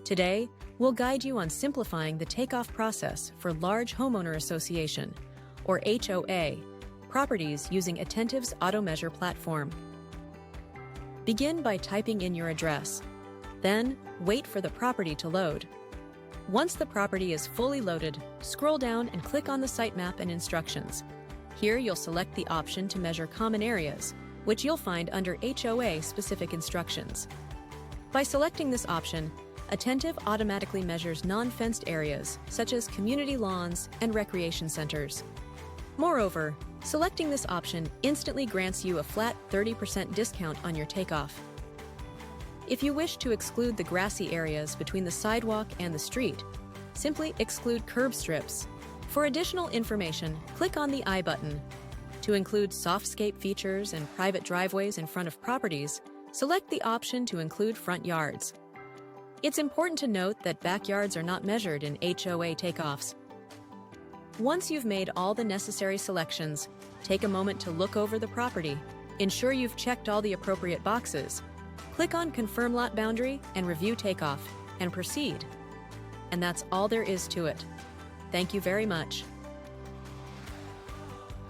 Today, we'll guide you on simplifying the takeoff process for large homeowner association, or HOA, properties using Attentive's Automeasure platform. Begin by typing in your address. Then, wait for the property to load. Once the property is fully loaded, scroll down and click on the sitemap and instructions. Here you'll select the option to measure common areas, which you'll find under HOA-specific instructions. By selecting this option, Attentive automatically measures non-fenced areas, such as community lawns and recreation centers. Moreover, selecting this option instantly grants you a flat 30% discount on your takeoff. If you wish to exclude the grassy areas between the sidewalk and the street, simply exclude curb strips. For additional information, click on the I button. To include softscape features and private driveways in front of properties, select the option to include front yards. It's important to note that backyards are not measured in HOA takeoffs. Once you've made all the necessary selections, take a moment to look over the property. Ensure you've checked all the appropriate boxes. Click on Confirm Lot Boundary and Review Takeoff, and proceed. And that's all there is to it. Thank you very much.